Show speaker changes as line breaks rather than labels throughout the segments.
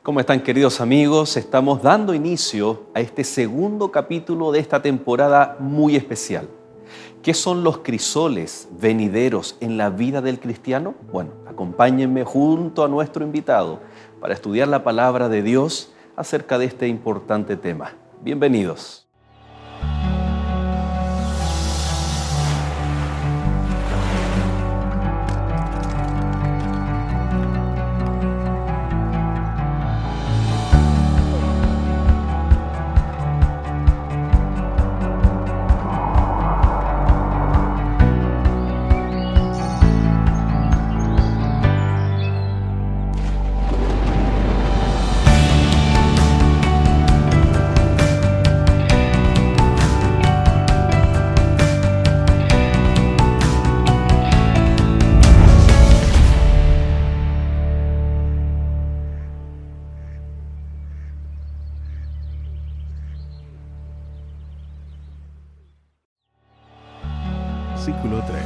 ¿Cómo están, queridos amigos? Estamos dando inicio a este segundo capítulo de esta temporada muy especial. ¿Qué son los crisoles venideros en la vida del cristiano? Bueno, acompáñenme junto a nuestro invitado para estudiar la palabra de Dios acerca de este importante tema. Bienvenidos.
Versículo 3.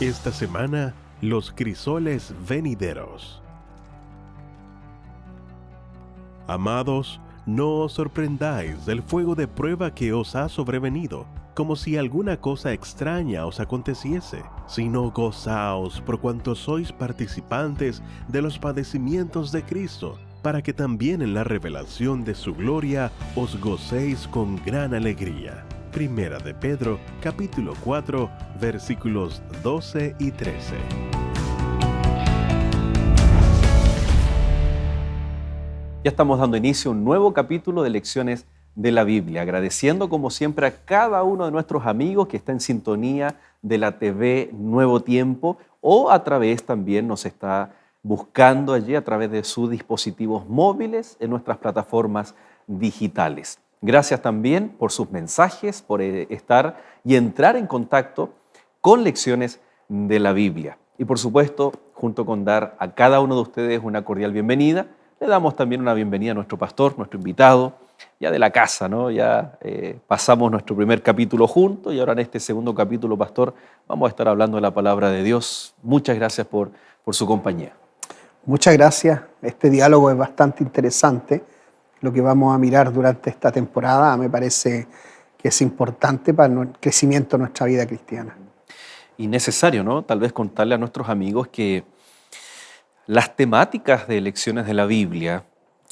Esta semana, los crisoles venideros. Amados, no os sorprendáis del fuego de prueba que os ha sobrevenido, como si alguna cosa extraña os aconteciese, sino gozaos por cuanto sois participantes de los padecimientos de Cristo, para que también en la revelación de su gloria os gocéis con gran alegría. Primera de Pedro, capítulo 4, versículos 12 y 13.
Ya estamos dando inicio a un nuevo capítulo de Lecciones de la Biblia, agradeciendo como siempre a cada uno de nuestros amigos que está en sintonía de la TV Nuevo Tiempo o a través también nos está buscando allí a través de sus dispositivos móviles en nuestras plataformas digitales. Gracias también por sus mensajes, por estar y entrar en contacto con Lecciones de la Biblia. Y por supuesto, junto con dar a cada uno de ustedes una cordial bienvenida, le damos también una bienvenida a nuestro pastor, nuestro invitado, ya de la casa, ¿no? Ya pasamos nuestro primer capítulo juntos y ahora en este segundo capítulo, pastor, vamos a estar hablando de la palabra de Dios. Muchas gracias por su compañía.
Muchas gracias. Este diálogo es bastante interesante. Lo que vamos a mirar durante esta temporada me parece que es importante para el crecimiento de nuestra vida cristiana.
Y necesario, ¿no? Tal vez contarle a nuestros amigos que las temáticas de Lecciones de la Biblia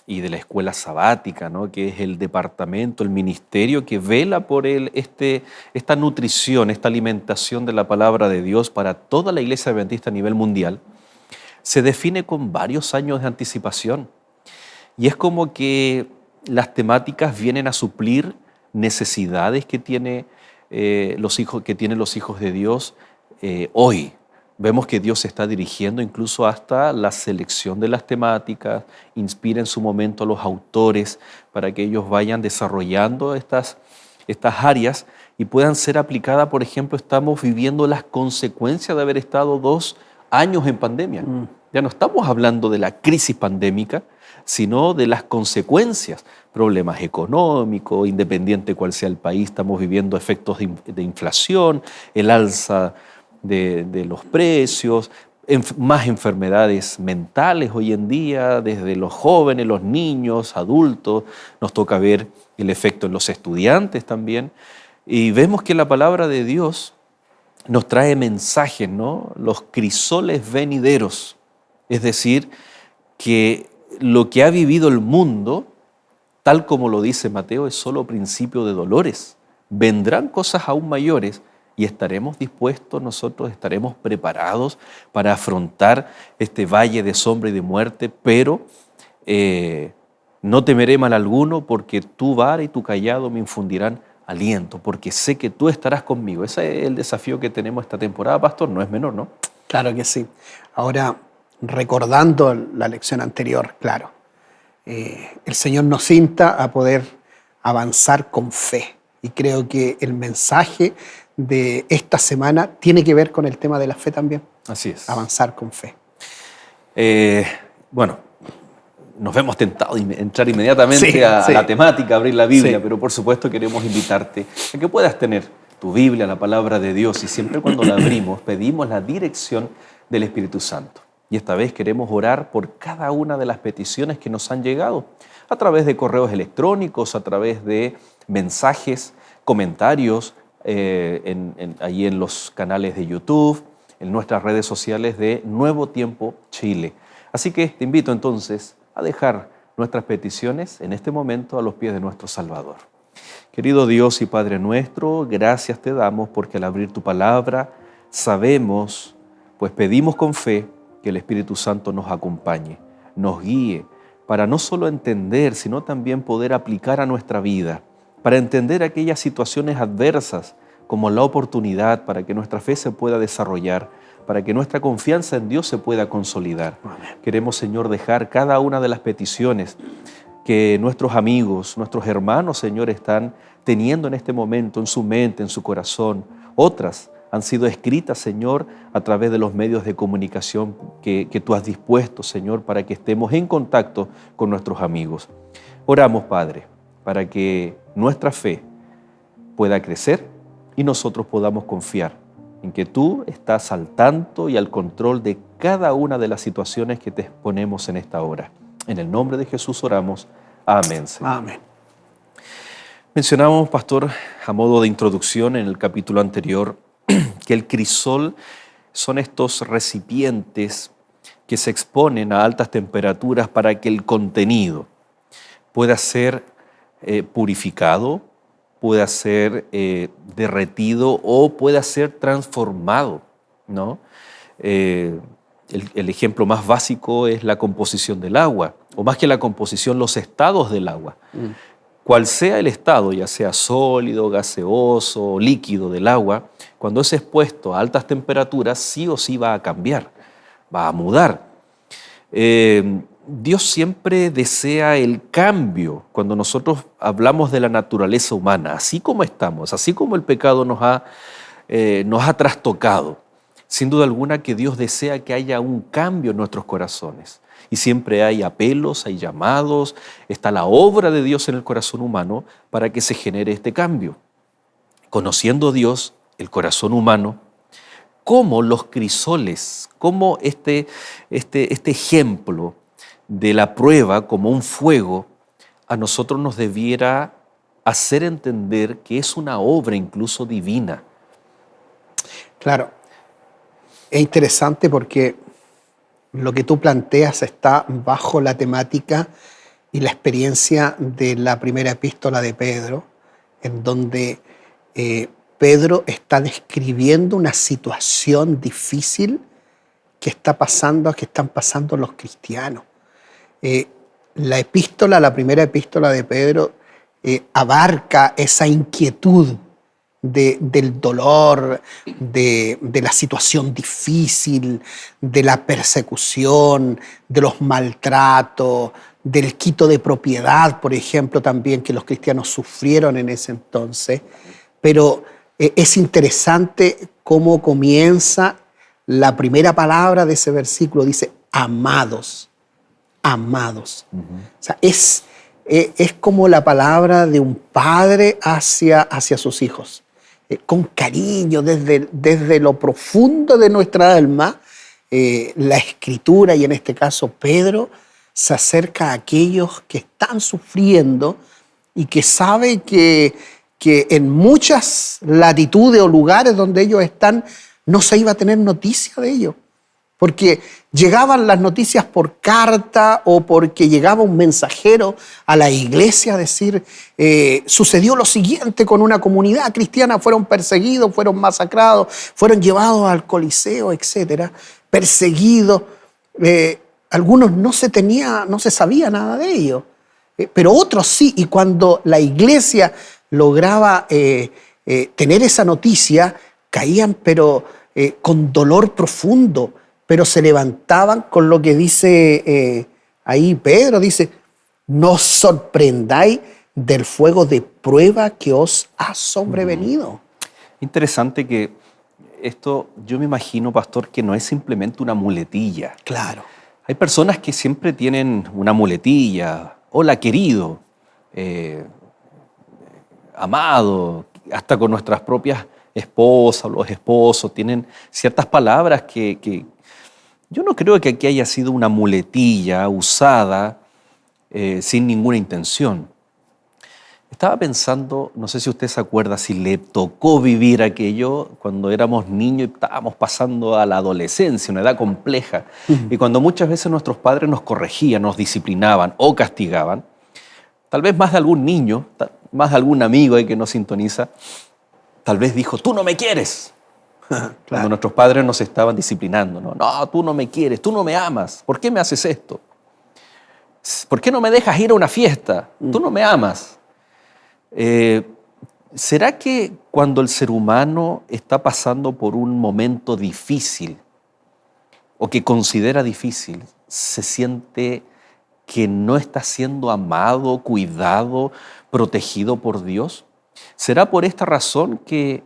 y de la escuela sabática, ¿no? Que es el departamento, el ministerio que vela por esta nutrición, esta alimentación de la palabra de Dios para toda la iglesia adventista a nivel mundial, se define con varios años de anticipación. Y es como que las temáticas vienen a suplir necesidades que tienen los hijos de Dios hoy. Vemos que Dios se está dirigiendo incluso hasta la selección de las temáticas, inspira en su momento a los autores para que ellos vayan desarrollando estas áreas y puedan ser aplicadas. Por ejemplo, estamos viviendo las consecuencias de haber estado 2 años en pandemia. Ya no estamos hablando de la crisis pandémica, sino de las consecuencias, problemas económicos, independiente cuál sea el país, estamos viviendo efectos de inflación, el alza de los precios, más enfermedades mentales hoy en día, desde los jóvenes, los niños, adultos, nos toca ver el efecto en los estudiantes también, y vemos que la palabra de Dios nos trae mensajes, ¿no? Los crisoles venideros, es decir, que lo que ha vivido el mundo, tal como lo dice Mateo, es solo principio de dolores. Vendrán cosas aún mayores y estaremos dispuestos, nosotros estaremos preparados para afrontar este valle de sombra y de muerte, pero no temeré mal alguno porque tu vara y tu cayado me infundirán aliento, porque sé que tú estarás conmigo. Ese es el desafío que tenemos esta temporada, pastor, no es menor, ¿no?
Claro que sí. Ahora, recordando la lección anterior, claro, el Señor nos insta a poder avanzar con fe. Y creo que el mensaje de esta semana tiene que ver con el tema de la fe también.
Así es.
Avanzar con fe.
Bueno, nos vemos tentados de entrar inmediatamente a la temática, abrir la Biblia, pero por supuesto queremos invitarte a que puedas tener tu Biblia, la palabra de Dios, y siempre cuando la abrimos pedimos la dirección del Espíritu Santo. Y esta vez queremos orar por cada una de las peticiones que nos han llegado a través de correos electrónicos, a través de mensajes, comentarios, allí en los canales de YouTube, en nuestras redes sociales de Nuevo Tiempo Chile. Así que te invito entonces a dejar nuestras peticiones en este momento a los pies de nuestro Salvador. Querido Dios y Padre nuestro, gracias te damos porque al abrir tu palabra sabemos, pues pedimos con fe que el Espíritu Santo nos acompañe, nos guíe, para no solo entender, sino también poder aplicar a nuestra vida, para entender aquellas situaciones adversas como la oportunidad para que nuestra fe se pueda desarrollar, para que nuestra confianza en Dios se pueda consolidar.
Amén.
Queremos, Señor, dejar cada una de las peticiones que nuestros amigos, nuestros hermanos, Señor, están teniendo en este momento en su mente, en su corazón. Otras han sido escritas, Señor, a través de los medios de comunicación que tú has dispuesto, Señor, para que estemos en contacto con nuestros amigos. Oramos, Padre, para que nuestra fe pueda crecer y nosotros podamos confiar en que tú estás al tanto y al control de cada una de las situaciones que te exponemos en esta hora. En el nombre de Jesús oramos. Amén, Señor.
Amén.
Mencionábamos, pastor, a modo de introducción en el capítulo anterior, que el crisol son estos recipientes que se exponen a altas temperaturas para que el contenido pueda ser purificado, pueda ser derretido o pueda ser transformado, ¿no? El ejemplo más básico es la composición del agua, o más que la composición, los estados del agua. Cual sea el estado, ya sea sólido, gaseoso o líquido del agua, cuando es expuesto a altas temperaturas, sí o sí va a cambiar, va a mudar. Dios siempre desea el cambio cuando nosotros hablamos de la naturaleza humana, así como estamos, así como el pecado nos ha trastocado. Sin duda alguna que Dios desea que haya un cambio en nuestros corazones. Y siempre hay apelos, hay llamados, está la obra de Dios en el corazón humano para que se genere este cambio. Conociendo Dios, el corazón humano, como los crisoles, como este ejemplo de la prueba como un fuego, a nosotros nos debiera hacer entender que es una obra incluso divina.
Claro, es interesante porque lo que tú planteas está bajo la temática y la experiencia de la primera epístola de Pedro, en donde Pedro está describiendo una situación difícil que están pasando los cristianos. La primera epístola de Pedro abarca esa inquietud del dolor, de la situación difícil, de la persecución, de los maltratos, del quito de propiedad, por ejemplo, también que los cristianos sufrieron en ese entonces. Pero es interesante cómo comienza la primera palabra de ese versículo, dice amados, amados. O sea, es como la palabra de un padre hacia sus hijos. Con cariño, desde lo profundo de nuestra alma, la Escritura, y en este caso Pedro, se acerca a aquellos que están sufriendo y que sabe que en muchas latitudes o lugares donde ellos están no se iba a tener noticia de ellos. Porque llegaban las noticias por carta o porque llegaba un mensajero a la iglesia a decir, sucedió lo siguiente con una comunidad cristiana, fueron perseguidos, fueron masacrados, fueron llevados al Coliseo, etcétera, perseguidos. Algunos no se sabía nada de ellos, pero otros sí. Y cuando la iglesia lograba tener esa noticia, caían pero con dolor profundo, pero se levantaban con lo que dice ahí Pedro, dice, no os sorprendáis del fuego de prueba que os ha sobrevenido.
Interesante que esto, yo me imagino, pastor, que no es simplemente una muletilla.
Claro.
Hay personas que siempre tienen una muletilla, hola querido, amado, hasta con nuestras propias esposas o los esposos, tienen ciertas palabras que Yo no creo que aquí haya sido una muletilla usada sin ninguna intención. Estaba pensando, no sé si usted se acuerda, si le tocó vivir aquello cuando éramos niños y estábamos pasando a la adolescencia, una edad compleja, y cuando muchas veces nuestros padres nos corregían, nos disciplinaban o castigaban, tal vez más de algún niño, más de algún amigo ahí que nos sintoniza, tal vez dijo, tú no me quieres. Cuando
Claro.
nuestros padres nos estaban disciplinando, ¿no? No, tú no me quieres, tú no me amas, ¿por qué me haces esto? ¿Por qué no me dejas ir a una fiesta? Tú no me amas. ¿Será que cuando el ser humano está pasando por un momento difícil o que considera difícil, se siente que no está siendo amado, cuidado, protegido por Dios? ¿Será por esta razón que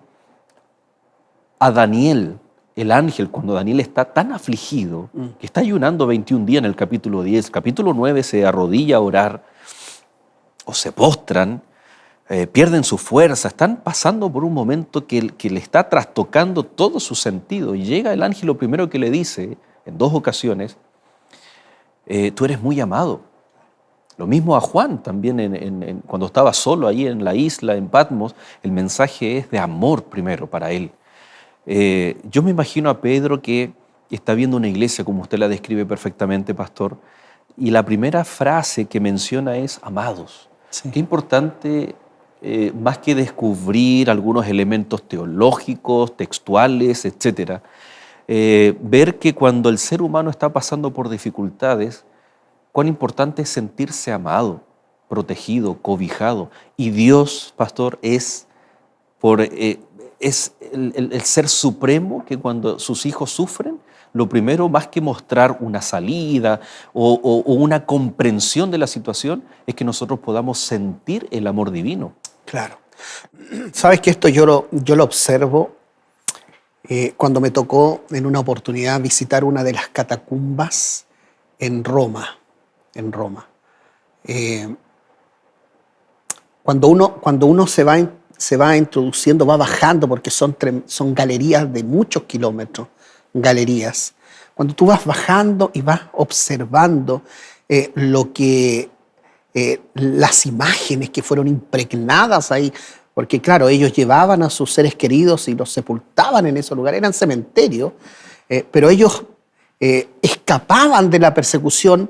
a Daniel, el ángel, cuando Daniel está tan afligido, que está ayunando 21 días en el capítulo 10, capítulo 9 se arrodilla a orar o se postran, pierden su fuerza, están pasando por un momento que le está trastocando todo su sentido, y llega el ángel, lo primero que le dice en 2 ocasiones, tú eres muy amado. Lo mismo a Juan también cuando estaba solo ahí en la isla, en Patmos, el mensaje es de amor primero para él. Yo me imagino a Pedro que está viendo una iglesia, como usted la describe perfectamente, pastor, y la primera frase que menciona es amados.
Sí.
Qué importante, más que descubrir algunos elementos teológicos, textuales, etc., ver que cuando el ser humano está pasando por dificultades, cuán importante es sentirse amado, protegido, cobijado. Y Dios, pastor, es el ser supremo que cuando sus hijos sufren, lo primero, más que mostrar una salida o una comprensión de la situación, es que nosotros podamos sentir el amor divino.
Claro. Sabes que esto yo lo observo cuando me tocó en una oportunidad visitar una de las catacumbas en Roma. Cuando uno se va introduciendo, va bajando, porque son galerías de muchos kilómetros, galerías. Cuando tú vas bajando y vas observando las imágenes que fueron impregnadas ahí, porque claro, ellos llevaban a sus seres queridos y los sepultaban en esos lugares, eran cementerios, pero ellos escapaban de la persecución,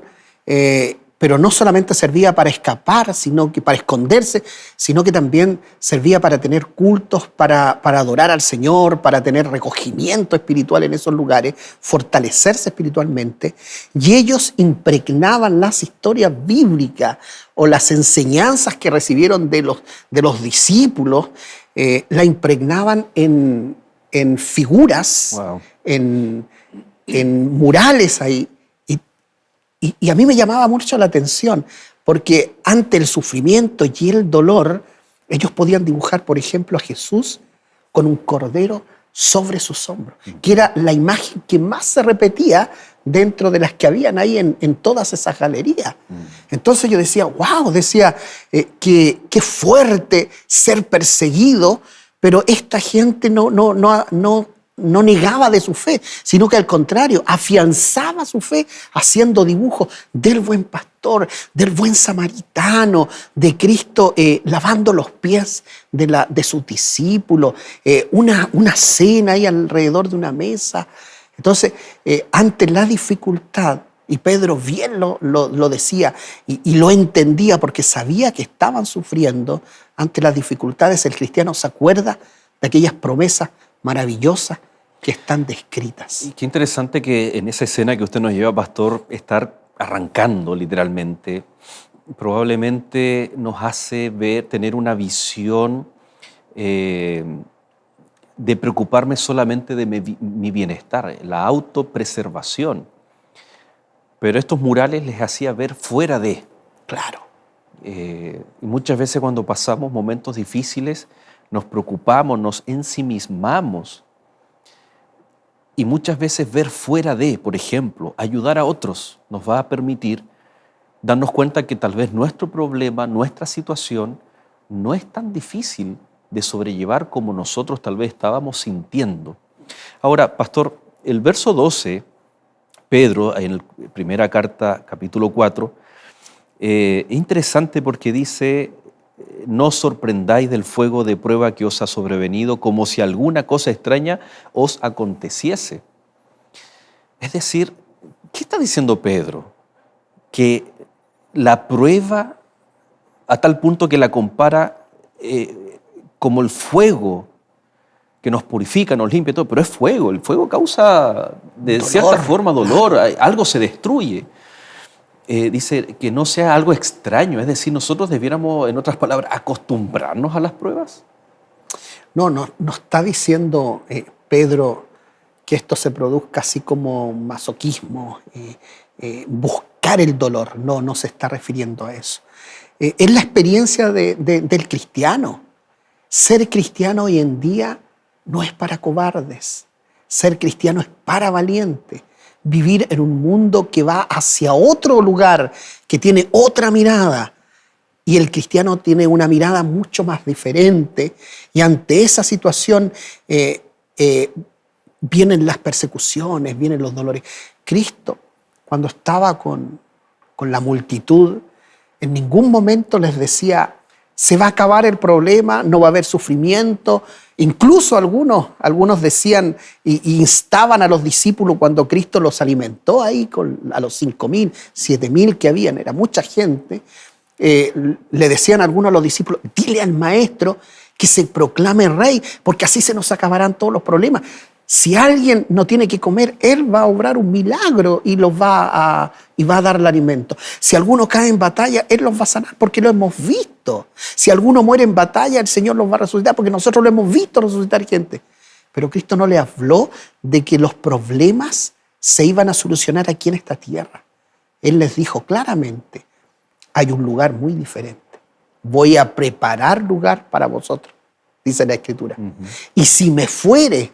pero no solamente servía para escapar, sino que para esconderse, sino que también servía para tener cultos, para adorar al Señor, para tener recogimiento espiritual en esos lugares, fortalecerse espiritualmente. Y ellos impregnaban las historias bíblicas o las enseñanzas que recibieron de los discípulos, la impregnaban en figuras,
Wow.
en murales ahí. Y a mí me llamaba mucho la atención, porque ante el sufrimiento y el dolor, ellos podían dibujar, por ejemplo, a Jesús con un cordero sobre sus hombros, que era la imagen que más se repetía dentro de las que habían ahí en todas esas galerías. Entonces yo decía, wow, qué fuerte ser perseguido, pero esta gente no negaba de su fe, sino que al contrario, afianzaba su fe haciendo dibujos del buen pastor, del buen samaritano, de Cristo lavando los pies de sus discípulos, una cena ahí alrededor de una mesa. Entonces, ante la dificultad, y Pedro bien lo decía y lo entendía porque sabía que estaban sufriendo, ante las dificultades el cristiano se acuerda de aquellas promesas maravillosas que están descritas.
Y qué interesante que en esa escena que usted nos lleva, pastor, estar arrancando literalmente, probablemente nos hace tener una visión de preocuparme solamente de mi bienestar, la autopreservación. Pero estos murales les hacía ver fuera de.
Claro.
Y muchas veces cuando pasamos momentos difíciles nos preocupamos, nos ensimismamos. Y muchas veces ver fuera de, por ejemplo, ayudar a otros, nos va a permitir darnos cuenta que tal vez nuestro problema, nuestra situación, no es tan difícil de sobrellevar como nosotros tal vez estábamos sintiendo. Ahora, pastor, el verso 12 Pedro, en la primera carta, capítulo 4, es interesante porque dice, no os sorprendáis del fuego de prueba que os ha sobrevenido, como si alguna cosa extraña os aconteciese. Es decir, ¿qué está diciendo Pedro? Que la prueba, a tal punto que la compara como el fuego que nos purifica, nos limpia y todo, pero es fuego. El fuego causa de
Dolor.
cierta forma dolor, algo se destruye. Dice que no sea algo extraño, es decir, nosotros debiéramos, en otras palabras, acostumbrarnos a las pruebas.
No está diciendo Pedro que esto se produzca así como masoquismo, buscar el dolor. No se está refiriendo a eso. Es la experiencia del cristiano. Ser cristiano hoy en día no es para cobardes. Ser cristiano es para valientes. Vivir en un mundo que va hacia otro lugar, que tiene otra mirada. Y el cristiano tiene una mirada mucho más diferente. Y ante esa situación vienen las persecuciones, vienen los dolores. Cristo, cuando estaba con la multitud, en ningún momento les decía, se va a acabar el problema, no va a haber sufrimiento. Incluso algunos decían y instaban a los discípulos cuando Cristo los alimentó ahí a los 5.000, 7.000 que habían, era mucha gente. Le decían algunos a los discípulos, dile al maestro que se proclame rey, porque así se nos acabarán todos los problemas. Si alguien no tiene que comer, Él va a obrar un milagro y va a dar el alimento. Si alguno cae en batalla, Él los va a sanar porque lo hemos visto. Si alguno muere en batalla, el Señor los va a resucitar porque nosotros lo hemos visto resucitar gente. Pero Cristo no le habló de que los problemas se iban a solucionar aquí en esta tierra. Él les dijo claramente, hay un lugar muy diferente. Voy a preparar lugar para vosotros, dice la Escritura. Y si me fuere,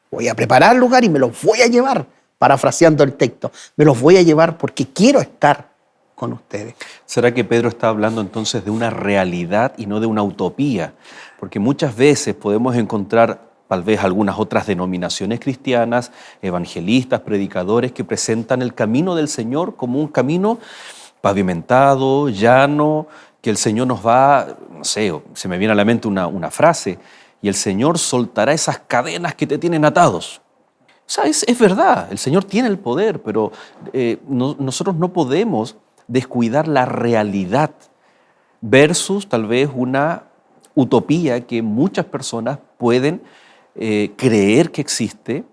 voy a preparar lugar y me los voy a llevar, parafraseando el texto. Me los voy a llevar porque quiero estar con ustedes.
¿Será que Pedro está hablando entonces de una realidad y no de una utopía? Porque muchas veces podemos encontrar tal vez algunas otras denominaciones cristianas, evangelistas, predicadores, que presentan el camino del Señor como un camino pavimentado, llano, que el Señor nos va, no sé, se me viene a la mente una frase, y el Señor soltará esas cadenas que te tienen atados. O sea, es verdad, el Señor tiene el poder, pero nosotros no podemos descuidar la realidad versus tal vez una utopía que muchas personas pueden creer que existe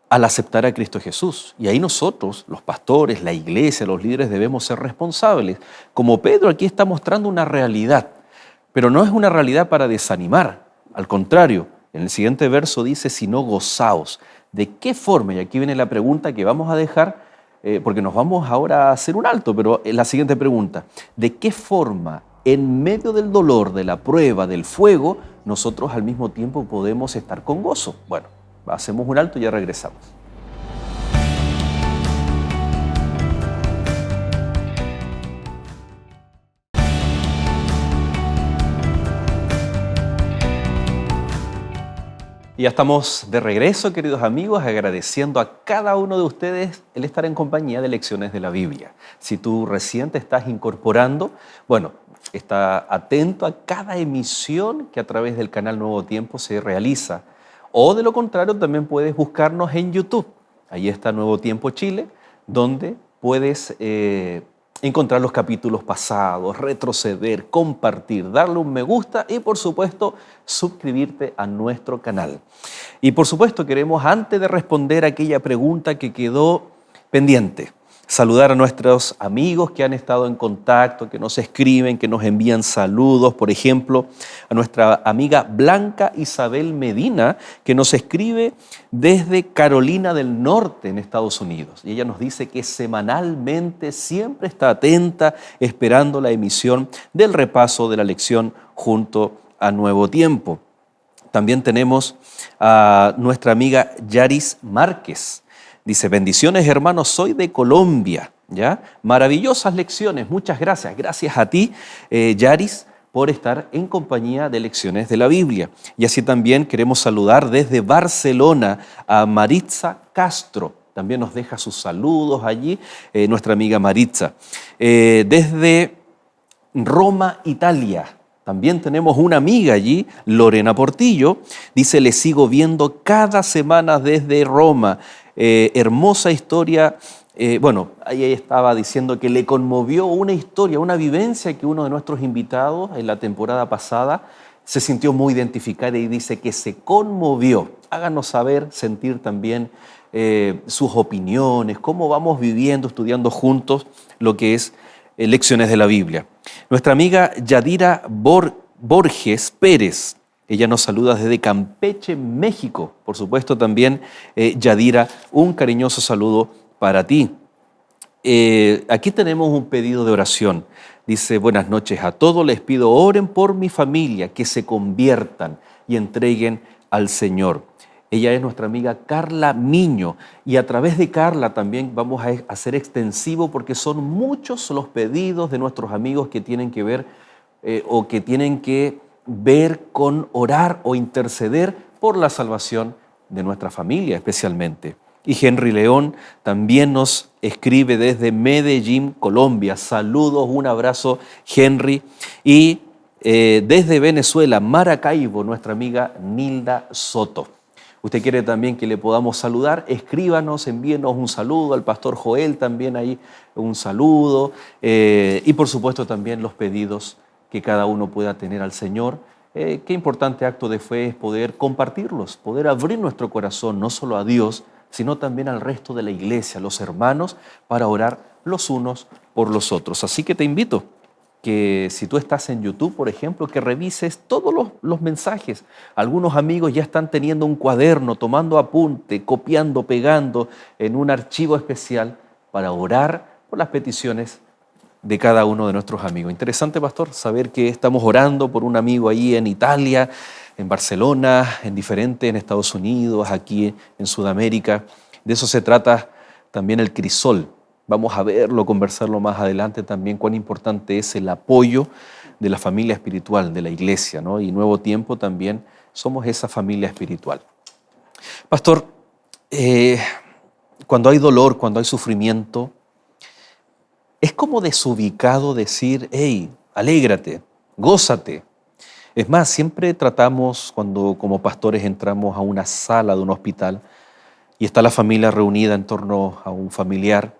al aceptar a Cristo Jesús. Y ahí nosotros, los pastores, la iglesia, los líderes, debemos ser responsables. Como Pedro aquí está mostrando una realidad, pero no es una realidad para desanimar. Al contrario, en el siguiente verso dice, sino gozaos. ¿De qué forma? Y aquí viene la pregunta que vamos a dejar, porque nos vamos ahora a hacer un alto, pero la siguiente pregunta, ¿de qué forma en medio del dolor, de la prueba, del fuego, nosotros al mismo tiempo podemos estar con gozo? Bueno, hacemos un alto y ya regresamos. Y ya estamos de regreso, queridos amigos, agradeciendo a cada uno de ustedes el estar en compañía de Lecciones de la Biblia. Si tú recién te estás incorporando, bueno, está atento a cada emisión que a través del canal Nuevo Tiempo se realiza. O de lo contrario, también puedes buscarnos en YouTube. Ahí está Nuevo Tiempo Chile, donde puedes encontrar los capítulos pasados, retroceder, compartir, darle un me gusta y, por supuesto, suscribirte a nuestro canal. Y, por supuesto, queremos, antes de responder a aquella pregunta que quedó pendiente, saludar a nuestros amigos que han estado en contacto, que nos escriben, que nos envían saludos. Por ejemplo, a nuestra amiga Blanca Isabel Medina, que nos escribe desde Carolina del Norte, en Estados Unidos. Y ella nos dice que semanalmente siempre está atenta, esperando la emisión del repaso de la lección junto a Nuevo Tiempo. También tenemos a nuestra amiga Yaris Márquez. Dice, bendiciones hermanos, soy de Colombia, ¿ya? Maravillosas lecciones, muchas gracias. Gracias a ti, Yaris, por estar en compañía de Lecciones de la Biblia. Y así también queremos saludar desde Barcelona a Maritza Castro. también nos deja sus saludos allí, nuestra amiga Maritza. Desde Roma, Italia, también tenemos una amiga allí, Lorena Portillo, dice, le sigo viendo cada semana desde Roma. Hermosa historia. Bueno, ahí estaba diciendo que le conmovió una historia, una vivencia que uno de nuestros invitados en la temporada pasada se sintió muy identificada y dice que se conmovió. Háganos saber, sentir también sus opiniones, cómo vamos viviendo, estudiando juntos lo que es lecciones de la Biblia. Nuestra amiga Yadira Borges Pérez, ella nos saluda desde Campeche, México. Por supuesto también, Yadira, un cariñoso saludo para ti. Aquí tenemos un pedido de oración. Dice, buenas noches a todos, les pido oren por mi familia, que se conviertan y entreguen al Señor. Ella es nuestra amiga Carla Miño y a través de Carla también vamos a hacer extensivo porque son muchos los pedidos de nuestros amigos que tienen que ver o que tienen que ver con orar o interceder por la salvación de nuestra familia especialmente. Y Henry León también nos escribe desde Medellín, Colombia. Saludos, un abrazo, Henry. Y desde Venezuela, Maracaibo, nuestra amiga Nilda Soto. Usted quiere también que le podamos saludar, escríbanos, envíenos un saludo, al pastor Joel también ahí un saludo y por supuesto también los pedidos que cada uno pueda tener al Señor. Qué importante acto de fe es poder compartirlos, poder abrir nuestro corazón no solo a Dios, sino también al resto de la iglesia, a los hermanos, para orar los unos por los otros. Así que te invito que si tú estás en YouTube, por ejemplo, que revises todos los mensajes. Algunos amigos ya están teniendo un cuaderno, tomando apunte, copiando, pegando en un archivo especial para orar por las peticiones de cada uno de nuestros amigos. Interesante, pastor, saber que estamos orando por un amigo ahí en Italia, en Barcelona, en Estados Unidos, aquí en Sudamérica. De eso se trata también el Crisol. Vamos a verlo, conversarlo más adelante también, cuán importante es el apoyo de la familia espiritual, de la iglesia, ¿no? Y Nuevo Tiempo también somos esa familia espiritual. Pastor, cuando hay dolor, cuando hay sufrimiento, es como desubicado decir, hey, alégrate, gózate. Es más, siempre tratamos, cuando como pastores entramos a una sala de un hospital y está la familia reunida en torno a un familiar,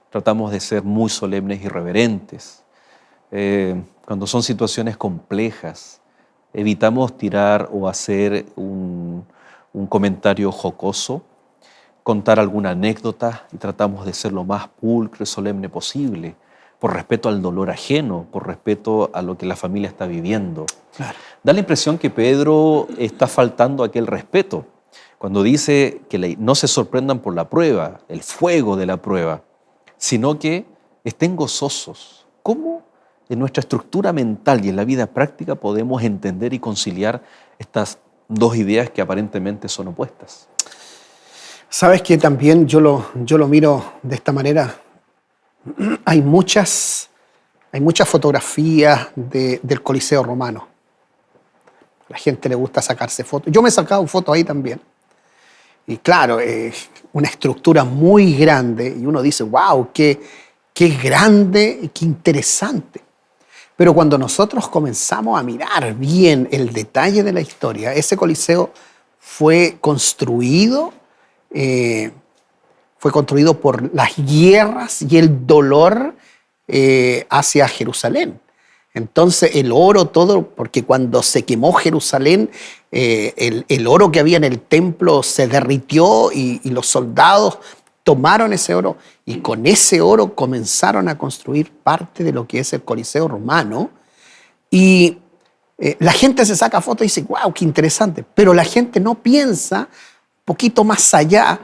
tratamos de ser muy solemnes y reverentes. Cuando son situaciones complejas, evitamos tirar o hacer un comentario jocoso, contar alguna anécdota y tratamos de ser lo más pulcro y solemne posible, por respeto al dolor ajeno, por respeto a lo que la familia está viviendo.
Claro.
Da la impresión que Pedro está faltando aquel respeto cuando dice que no se sorprendan por la prueba, el fuego de la prueba, sino que estén gozosos. ¿Cómo en nuestra estructura mental y en la vida práctica podemos entender y conciliar estas dos ideas que aparentemente son opuestas?
Sabes que también yo lo miro de esta manera. Hay muchas fotografías del Coliseo Romano. A la gente le gusta sacarse fotos. Yo me he sacado fotos ahí también. Y claro, una estructura muy grande. Y uno dice, wow, qué grande y qué interesante. Pero cuando nosotros comenzamos a mirar bien el detalle de la historia, ese Coliseo fue construido por las guerras y el dolor hacia Jerusalén. Entonces el oro todo, porque cuando se quemó Jerusalén, el oro que había en el templo se derritió y los soldados tomaron ese oro y con ese oro comenzaron a construir parte de lo que es el Coliseo Romano. Y la gente se saca fotos y dice, wow, qué interesante. Pero la gente no piensa un poquito más allá,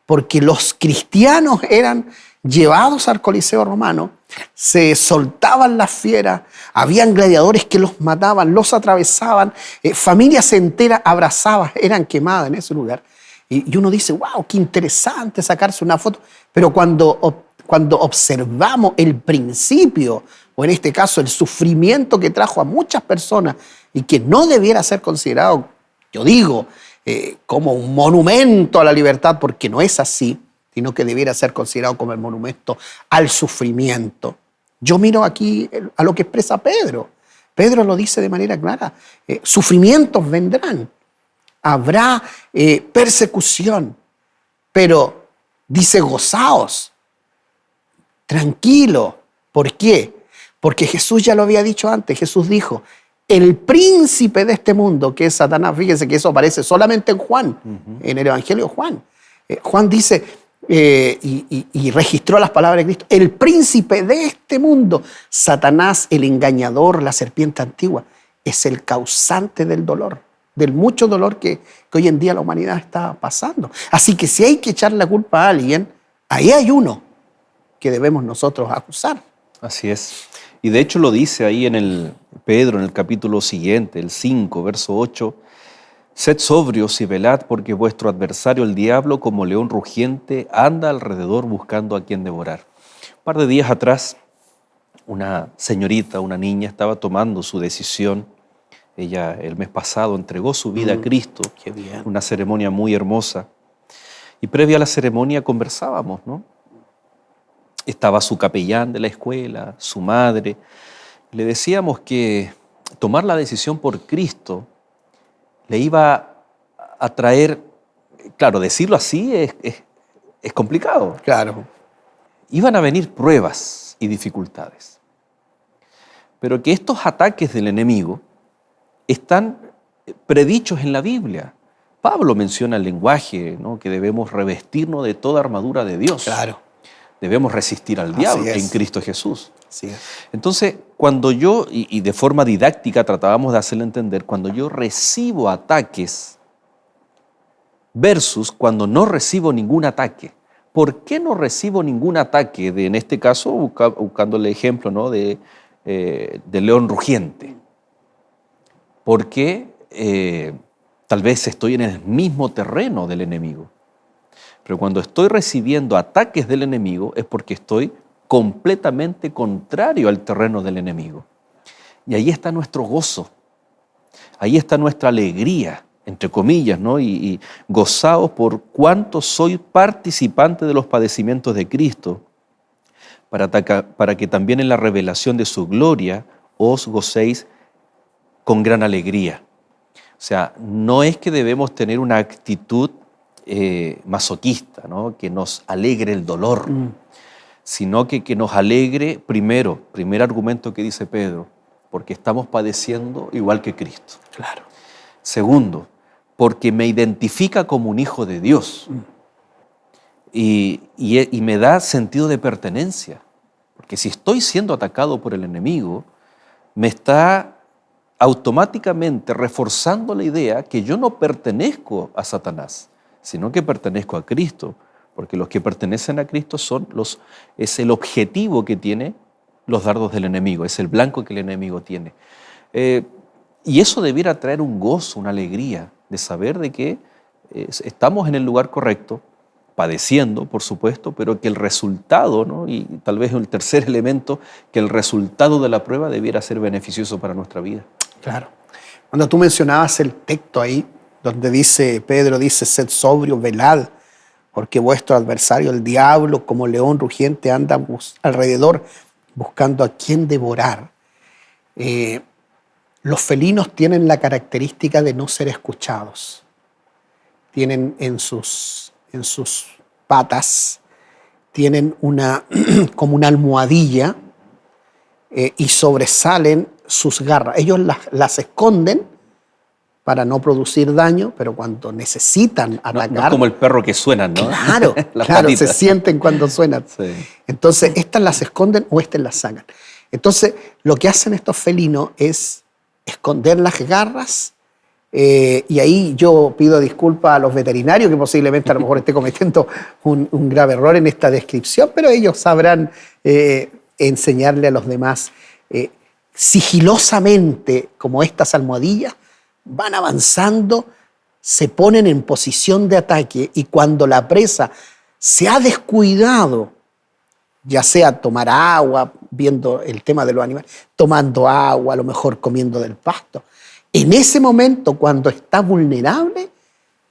porque los cristianos eran llevados al Coliseo Romano, se soltaban las fieras, habían gladiadores que los mataban, los atravesaban, familias enteras abrazadas, eran quemadas en ese lugar. Y uno dice, wow, qué interesante sacarse una foto. Pero cuando observamos el principio, o en este caso el sufrimiento que trajo a muchas personas y que no debiera ser considerado, yo digo, como un monumento a la libertad, porque no es así, sino que debiera ser considerado como el monumento al sufrimiento. Yo miro aquí a lo que expresa Pedro. Pedro lo dice de manera clara. Sufrimientos vendrán, habrá persecución, pero dice gozaos, tranquilo. ¿Por qué? Porque Jesús ya lo había dicho antes. Jesús dijo, el príncipe de este mundo, que es Satanás, fíjense que eso aparece solamente en Juan, en el Evangelio de Juan. Juan dice, y registró las palabras de Cristo, el príncipe de este mundo, Satanás, el engañador, la serpiente antigua, es el causante del dolor, del mucho dolor que hoy en día la humanidad está pasando. Así que si hay que echar la culpa a alguien, ahí hay uno que debemos nosotros acusar.
Así es. Y de hecho lo dice ahí en el Pedro, en el capítulo siguiente, el 5, verso 8, sed sobrios y velad, porque vuestro adversario el diablo, como león rugiente, anda alrededor buscando a quien devorar. Un par de días atrás, una señorita, una niña, estaba tomando su decisión. Ella el mes pasado entregó su vida a Cristo.
Qué bien.
Una ceremonia muy hermosa. Y previa a la ceremonia conversábamos, ¿no? Estaba su capellán de la escuela, su madre. Le decíamos que tomar la decisión por Cristo le iba a traer, claro, decirlo así es complicado.
Claro.
Iban a venir pruebas y dificultades. Pero que estos ataques del enemigo están predichos en la Biblia. Pablo menciona el lenguaje, ¿no? Que debemos revestirnos de toda armadura de Dios.
Claro.
Debemos resistir al diablo
es.
en Cristo Jesús.
Así es.
Entonces, cuando yo, y de forma didáctica tratábamos de hacerle entender, cuando yo recibo ataques versus cuando no recibo ningún ataque. ¿Por qué no recibo ningún ataque? En este caso, buscando el ejemplo, ¿no? de león rugiente. Porque tal vez estoy en el mismo terreno del enemigo. Pero cuando estoy recibiendo ataques del enemigo es porque estoy completamente contrario al terreno del enemigo. Y ahí está nuestro gozo, ahí está nuestra alegría, entre comillas, ¿no? Y gozaos por cuánto soy participante de los padecimientos de Cristo, para que también en la revelación de su gloria os gocéis con gran alegría. O sea, no es que debemos tener una actitud masoquista, ¿no? Que nos alegre el dolor, sino que nos alegre, primer argumento que dice Pedro, porque estamos padeciendo igual que Cristo.
Claro.
Segundo, porque me identifica como un hijo de Dios y me da sentido de pertenencia, porque si estoy siendo atacado por el enemigo, me está automáticamente reforzando la idea que yo no pertenezco a Satanás, sino que pertenezco a Cristo, porque los que pertenecen a Cristo es el objetivo que tiene los dardos del enemigo, es el blanco que el enemigo tiene. Y eso debiera traer un gozo, una alegría de saber de que estamos en el lugar correcto, padeciendo, por supuesto, pero que el resultado, ¿no? Y tal vez el tercer elemento, que el resultado de la prueba debiera ser beneficioso para nuestra vida.
Claro. Cuando tú mencionabas el texto ahí, donde Pedro dice, sed sobrio, velad, porque vuestro adversario, el diablo, como león rugiente, anda alrededor buscando a quien devorar. Los felinos tienen la característica de no ser escuchados. Tienen en sus patas, tienen como una almohadilla y sobresalen sus garras. Ellos las esconden para no producir daño, pero cuando necesitan atacar...
No como el perro que suenan, ¿no?
Claro, claro, se sienten cuando suenan.
Sí.
Entonces, estas las esconden o estas las sacan. Entonces, lo que hacen estos felinos es esconder las garras, y ahí yo pido disculpas a los veterinarios, que posiblemente a lo mejor esté cometiendo un grave error en esta descripción, pero ellos sabrán enseñarle a los demás sigilosamente, como estas almohadillas, van avanzando, se ponen en posición de ataque y cuando la presa se ha descuidado, ya sea tomar agua, viendo el tema de los animales, tomando agua, a lo mejor comiendo del pasto, en ese momento, cuando está vulnerable,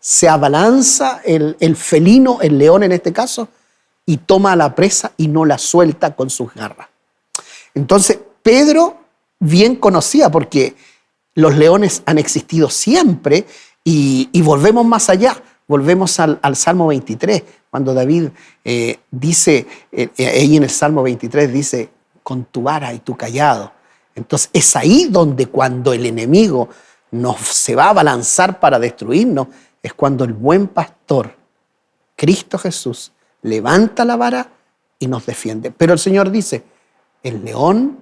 se abalanza el felino, el león en este caso, y toma a la presa y no la suelta con sus garras. Entonces, Pedro bien conocía, porque los leones han existido siempre, y volvemos más allá, volvemos al Salmo 23, cuando David dice, ahí en el Salmo 23 dice, con tu vara y tu cayado. Entonces es ahí donde cuando el enemigo se va a abalanzar para destruirnos, es cuando el buen pastor, Cristo Jesús, levanta la vara y nos defiende. Pero el Señor dice, el león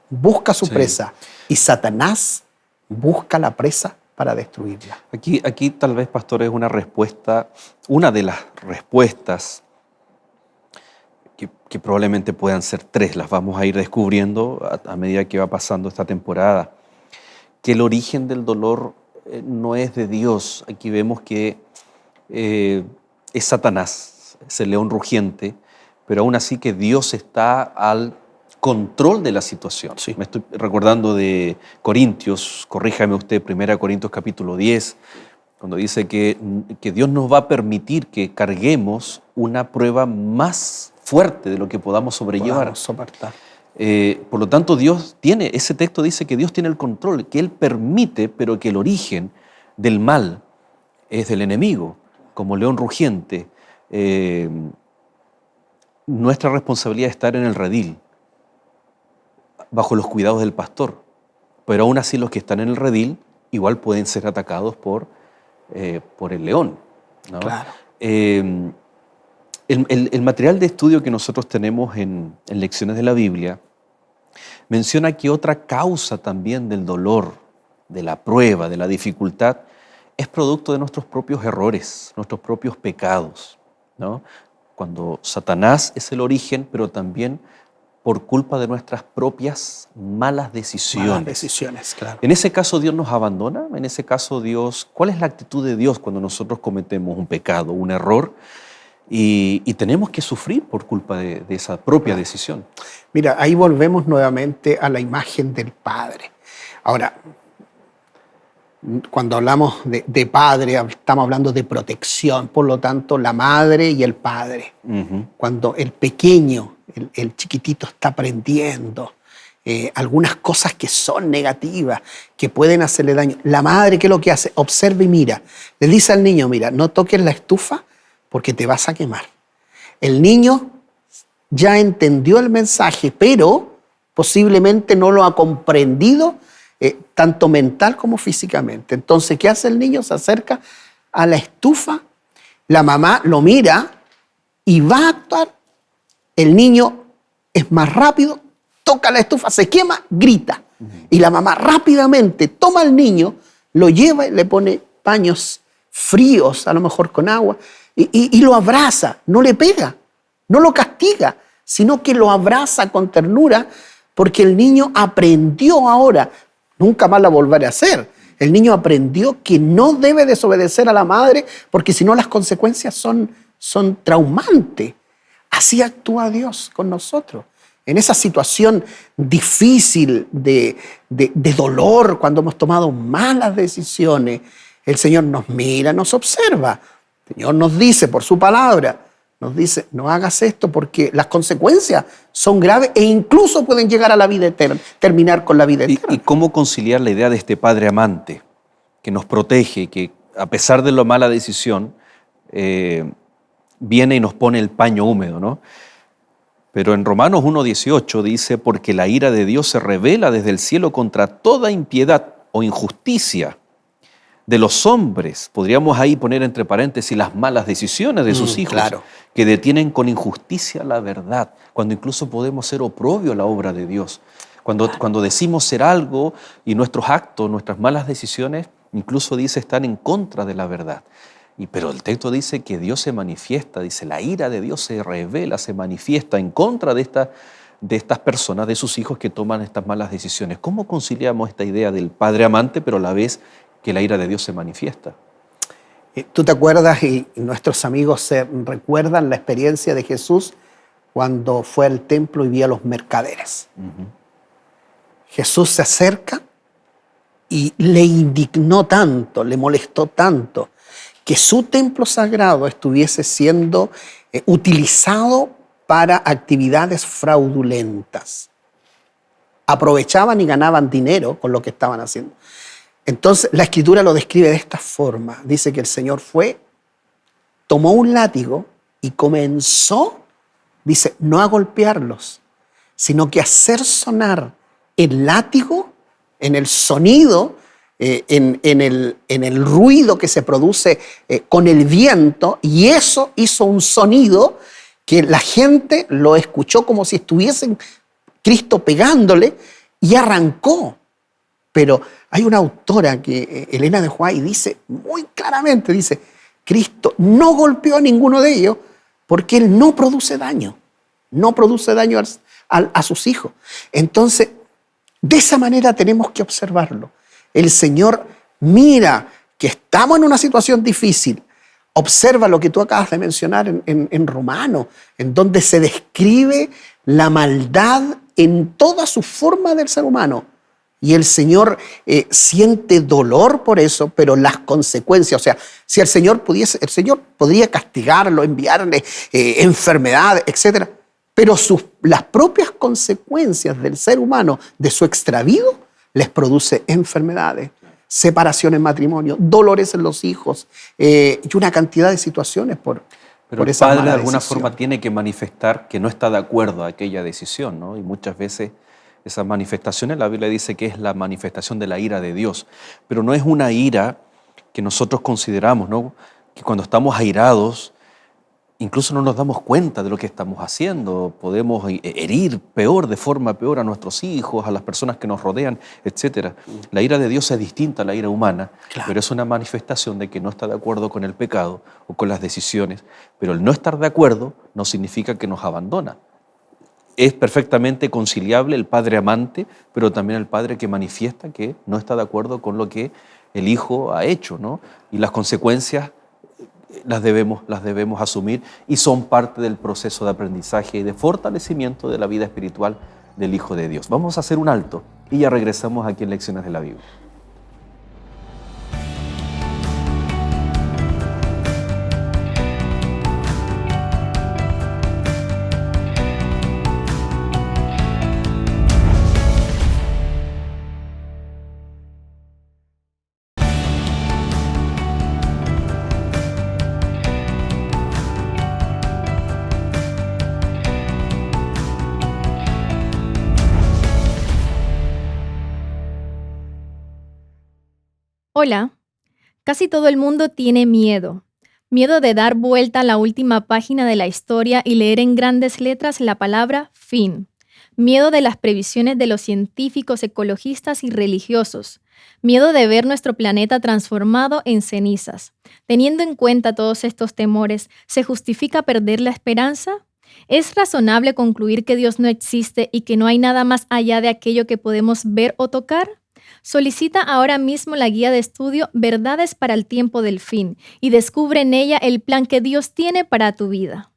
busca su presa y Satanás busca la presa para destruirla.
Aquí tal vez, pastor, es una respuesta, una de las respuestas que probablemente puedan ser tres, las vamos a ir descubriendo a medida que va pasando esta temporada, que el origen del dolor no es de Dios. Aquí vemos que es Satanás, es el león rugiente, pero aún así que Dios está al control de la situación. Sí. Me estoy recordando de Corintios, corríjame usted, 1 Corintios capítulo 10, cuando dice que Dios nos va a permitir que carguemos una prueba más fuerte de lo que podamos sobrellevar. Por lo tanto, Dios tiene, ese texto dice que Dios tiene el control, que Él permite, pero que el origen del mal es del enemigo, como león rugiente. Nuestra responsabilidad es estar en el redil, bajo los cuidados del pastor, pero aún así los que están en el redil igual pueden ser atacados por el león, ¿no?
Claro.
El material de estudio que nosotros tenemos en Lecciones de la Biblia menciona que otra causa también del dolor, de la prueba, de la dificultad, es producto de nuestros propios errores, nuestros propios pecados, ¿no? Cuando Satanás es el origen, pero también por culpa de nuestras propias malas decisiones.
Malas decisiones, claro.
En ese caso, ¿Dios nos abandona? En ese caso, ¿cuál es la actitud de Dios cuando nosotros cometemos un pecado, un error? Y tenemos que sufrir por culpa de esa propia decisión.
Mira, ahí volvemos nuevamente a la imagen del Padre. Ahora, cuando hablamos de Padre, estamos hablando de protección, por lo tanto, la madre y el padre. Uh-huh. Cuando el pequeño, el chiquitito está aprendiendo algunas cosas que son negativas, que pueden hacerle daño, la madre, ¿qué es lo que hace? Observa y mira. Le dice al niño, mira, no toques la estufa porque te vas a quemar. El niño ya entendió el mensaje, pero posiblemente no lo ha comprendido tanto mental como físicamente. Entonces, ¿qué hace el niño? Se acerca a la estufa, la mamá lo mira y va a actuar. El niño es más rápido, toca la estufa, se quema, grita. Y la mamá rápidamente toma al niño, lo lleva y le pone paños fríos, a lo mejor con agua, y lo abraza, no le pega, no lo castiga, sino que lo abraza con ternura, porque el niño aprendió ahora, nunca más la volverá a hacer. El niño aprendió que no debe desobedecer a la madre, porque si no las consecuencias son traumantes. Así actúa Dios con nosotros. En esa situación difícil de dolor, cuando hemos tomado malas decisiones, el Señor nos mira, nos observa. El Señor nos dice por su palabra, nos dice, no hagas esto porque las consecuencias son graves e incluso pueden llegar a la vida eterna, terminar con la vida eterna.
¿Y cómo conciliar la idea de este Padre amante que nos protege, que a pesar de la mala decisión, viene y nos pone el paño húmedo, ¿no? Pero en Romanos 1:18 dice, porque la ira de Dios se revela desde el cielo contra toda impiedad o injusticia de los hombres, podríamos ahí poner entre paréntesis las malas decisiones de sus hijos,
claro,
que detienen con injusticia la verdad, cuando incluso podemos ser oprobio a la obra de Dios. Cuando decimos ser algo y nuestros actos, nuestras malas decisiones, incluso dice están en contra de la verdad. Pero el texto dice que Dios se manifiesta, dice la ira de Dios se revela, se manifiesta en contra de estas personas, de sus hijos que toman estas malas decisiones. ¿Cómo conciliamos esta idea del Padre amante, pero a la vez que la ira de Dios se manifiesta?
¿Tú te acuerdas, y nuestros amigos se recuerdan la experiencia de Jesús cuando fue al templo y vio a los mercaderes? Uh-huh. Jesús se acerca y le indignó tanto, le molestó tanto, que su templo sagrado estuviese siendo utilizado para actividades fraudulentas. Aprovechaban y ganaban dinero con lo que estaban haciendo. Entonces, la Escritura lo describe de esta forma. Dice que el Señor fue, tomó un látigo y comenzó, dice, no a golpearlos, sino que a hacer sonar el látigo en el sonido, en el ruido que se produce con el viento, y eso hizo un sonido que la gente lo escuchó como si estuviesen Cristo pegándole, y arrancó. Pero hay una autora, Elena de White, dice muy claramente, dice, Cristo no golpeó a ninguno de ellos porque Él no produce daño a sus hijos. Entonces, de esa manera tenemos que observarlo. El Señor mira que estamos en una situación difícil. Observa lo que tú acabas de mencionar en Romanos, en donde se describe la maldad en toda su forma del ser humano. Y el Señor siente dolor por eso, pero las consecuencias, o sea, si el Señor podría castigarlo, enviarle enfermedades, etc. Pero las propias consecuencias del ser humano, de su extravío, les produce enfermedades, separación en matrimonio, dolores en los hijos y una cantidad de situaciones por esa
el padre
mala
de alguna
decisión.
forma tiene que manifestar que no está de acuerdo a aquella decisión, ¿no? Y muchas veces esas manifestaciones, la Biblia dice que es la manifestación de la ira de Dios, pero no es una ira que nosotros consideramos, ¿no? Que cuando estamos airados, incluso no nos damos cuenta de lo que estamos haciendo, podemos herir de forma peor a nuestros hijos, a las personas que nos rodean, etc. La ira de Dios es distinta a la ira humana,
Claro.
pero es una manifestación de que no está de acuerdo con el pecado o con las decisiones, pero el no estar de acuerdo no significa que nos abandona. Es perfectamente conciliable el padre amante, pero también el padre que manifiesta que no está de acuerdo con lo que el hijo ha hecho, ¿no? Y las consecuencias las debemos asumir y son parte del proceso de aprendizaje y de fortalecimiento de la vida espiritual del Hijo de Dios. Vamos a hacer un alto y ya regresamos aquí en Lecciones de la Biblia.
Hola, casi todo el mundo tiene miedo. Miedo de dar vuelta a la última página de la historia y leer en grandes letras la palabra fin. Miedo de las previsiones de los científicos, ecologistas y religiosos. Miedo de ver nuestro planeta transformado en cenizas. Teniendo en cuenta todos estos temores, ¿se justifica perder la esperanza? ¿Es razonable concluir que Dios no existe y que no hay nada más allá de aquello que podemos ver o tocar? Solicita ahora mismo la guía de estudio Verdades para el tiempo del fin y descubre en ella el plan que Dios tiene para tu vida.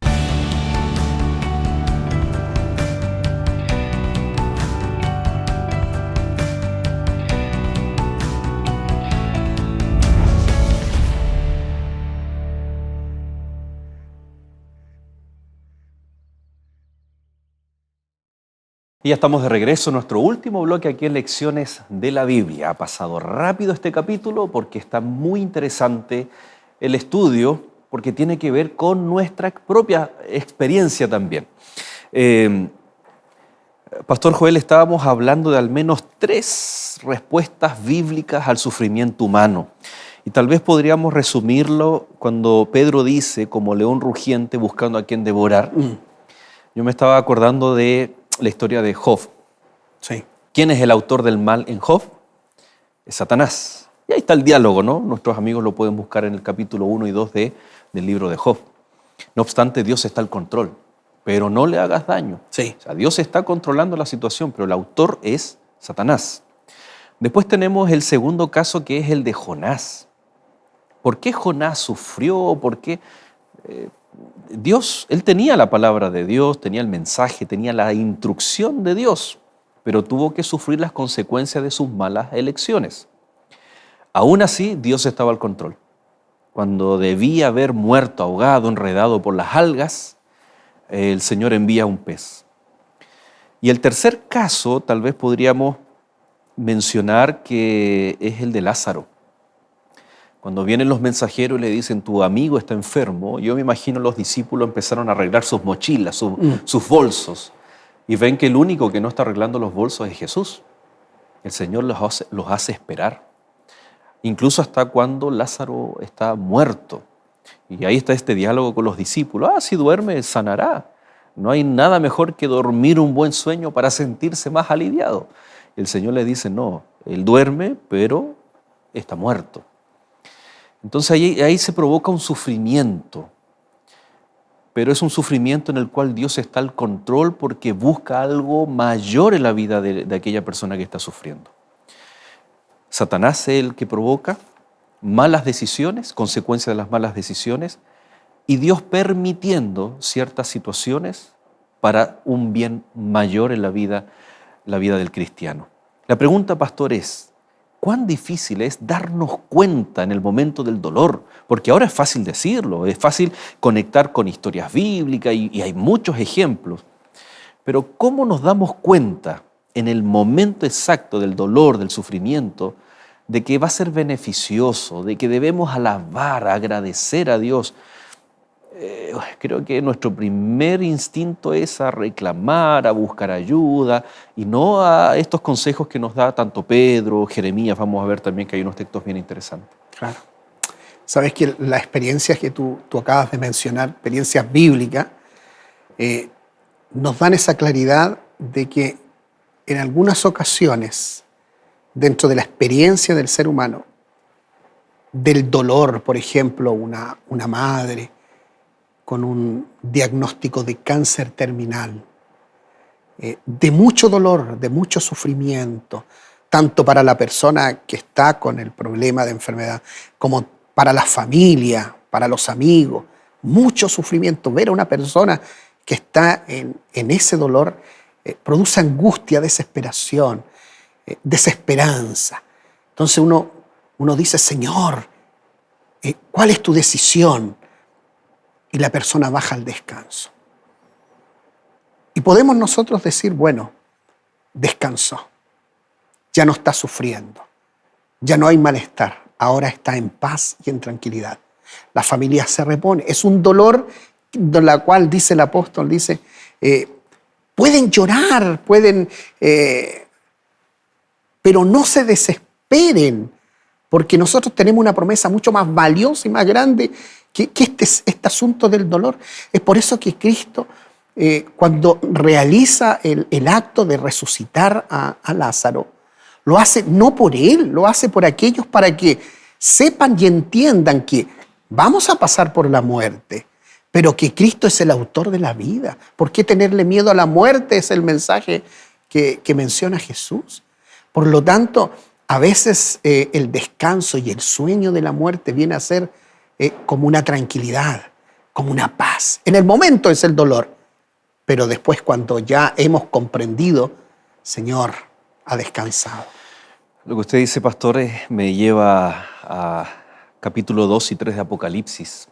Y ya estamos de regreso en nuestro último bloque aquí en Lecciones de la Biblia. Ha pasado rápido este capítulo porque está muy interesante el estudio, porque tiene que ver con nuestra propia experiencia también. Pastor Joel, estábamos hablando de al menos 3 respuestas bíblicas al sufrimiento humano. Y tal vez podríamos resumirlo cuando Pedro dice, como león rugiente buscando a quien devorar. Yo me estaba acordando de la historia de Job.
Sí.
¿Quién es el autor del mal en Job? Es Satanás. Y ahí está el diálogo, ¿no? Nuestros amigos lo pueden buscar en el capítulo 1 y 2 del libro de Job. No obstante, Dios está al control, pero no le hagas daño.
Sí.
O sea, Dios está controlando la situación, pero el autor es Satanás. Después tenemos el segundo caso, que es el de Jonás. ¿Por qué Jonás sufrió? ¿Por qué? Dios, él tenía la palabra de Dios, tenía el mensaje, tenía la instrucción de Dios, pero tuvo que sufrir las consecuencias de sus malas elecciones. Aún así, Dios estaba al control. cuando debía haber muerto ahogado, enredado por las algas, el Señor envía un pez. Y el tercer caso, tal vez podríamos mencionar que es el de Lázaro. Cuando vienen los mensajeros y le dicen, tu amigo está enfermo, yo me imagino los discípulos empezaron a arreglar sus mochilas, sus bolsos, y ven que el único que no está arreglando los bolsos es Jesús. El Señor los hace esperar, incluso hasta cuando Lázaro está muerto. Y ahí está este diálogo con los discípulos. Si duerme, sanará. No hay nada mejor que dormir un buen sueño para sentirse más aliviado. El Señor le dice, no, él duerme, pero está muerto. Entonces ahí se provoca un sufrimiento, pero es un sufrimiento en el cual Dios está al control porque busca algo mayor en la vida de aquella persona que está sufriendo. Satanás es el que provoca malas decisiones, consecuencia de las malas decisiones, y Dios permitiendo ciertas situaciones para un bien mayor en la vida del cristiano. La pregunta, pastor, es, ¿cuán difícil es darnos cuenta en el momento del dolor? Porque ahora es fácil decirlo, es fácil conectar con historias bíblicas y hay muchos ejemplos. Pero ¿cómo nos damos cuenta en el momento exacto del dolor, del sufrimiento, de que va a ser beneficioso, de que debemos alabar, agradecer a Dios? Creo que nuestro primer instinto es a reclamar, a buscar ayuda y no a estos consejos que nos da tanto Pedro, Jeremías. Vamos a ver también que hay unos textos bien interesantes.
Claro. Sabes que las experiencias que tú acabas de mencionar, experiencias bíblicas, nos dan esa claridad de que en algunas ocasiones, dentro de la experiencia del ser humano, del dolor, por ejemplo, una madre con un diagnóstico de cáncer terminal, de mucho dolor, de mucho sufrimiento, tanto para la persona que está con el problema de enfermedad, como para la familia, para los amigos, mucho sufrimiento. Ver a una persona que está en ese dolor produce angustia, desesperación, desesperanza. Entonces uno dice, Señor, ¿cuál es tu decisión? Y la persona baja al descanso. Y podemos nosotros decir, bueno, descansó, ya no está sufriendo, ya no hay malestar, ahora está en paz y en tranquilidad. La familia se repone. Es un dolor de la cual dice el apóstol, pueden llorar, pero no se desesperen, porque nosotros tenemos una promesa mucho más valiosa y más grande que este asunto del dolor. Es por eso que Cristo, cuando realiza el acto de resucitar a Lázaro, lo hace no por él, lo hace por aquellos para que sepan y entiendan que vamos a pasar por la muerte, pero que Cristo es el autor de la vida. ¿Por qué tenerle miedo a la muerte? Es el mensaje que menciona Jesús. Por lo tanto, a veces el descanso y el sueño de la muerte viene a ser como una tranquilidad, como una paz. En el momento es el dolor, pero después cuando ya hemos comprendido, Señor, ha descansado.
Lo que usted dice, pastor, me lleva a capítulo 2 y 3 de Apocalipsis,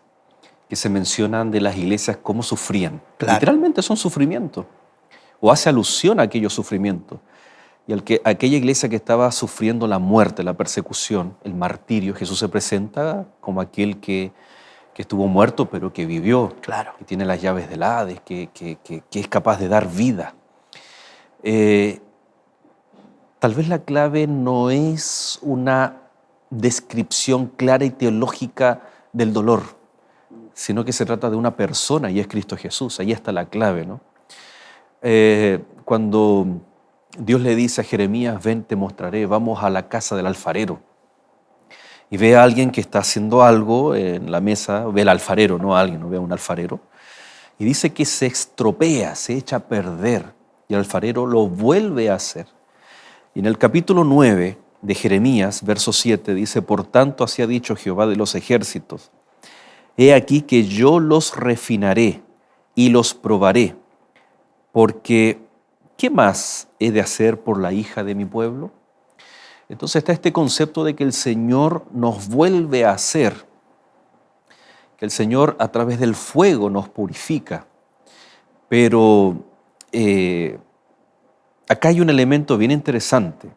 que se mencionan de las iglesias cómo sufrían. Claro. Literalmente son sufrimientos, o hace alusión a aquellos sufrimientos. Y aquella iglesia que estaba sufriendo la muerte, la persecución, el martirio, Jesús se presenta como aquel que estuvo muerto, pero que vivió,
claro,
que tiene las llaves del Hades, que es capaz de dar vida. Tal vez la clave no es una descripción clara y teológica del dolor, sino que se trata de una persona y es Cristo Jesús. Ahí está la clave, ¿no? Cuando Dios le dice a Jeremías, ven, te mostraré, vamos a la casa del alfarero. Y ve a alguien que está haciendo algo en la mesa, ve al alfarero, no a alguien, no ve a un alfarero. Y dice que se estropea, se echa a perder. Y el alfarero lo vuelve a hacer. Y en el capítulo 9 de Jeremías, verso 7, dice, por tanto así ha dicho Jehová de los ejércitos, he aquí que yo los refinaré y los probaré, porque ¿qué más he de hacer por la hija de mi pueblo? Entonces está este concepto de que el Señor nos vuelve a hacer que el Señor a través del fuego nos purifica. Pero acá hay un elemento bien interesante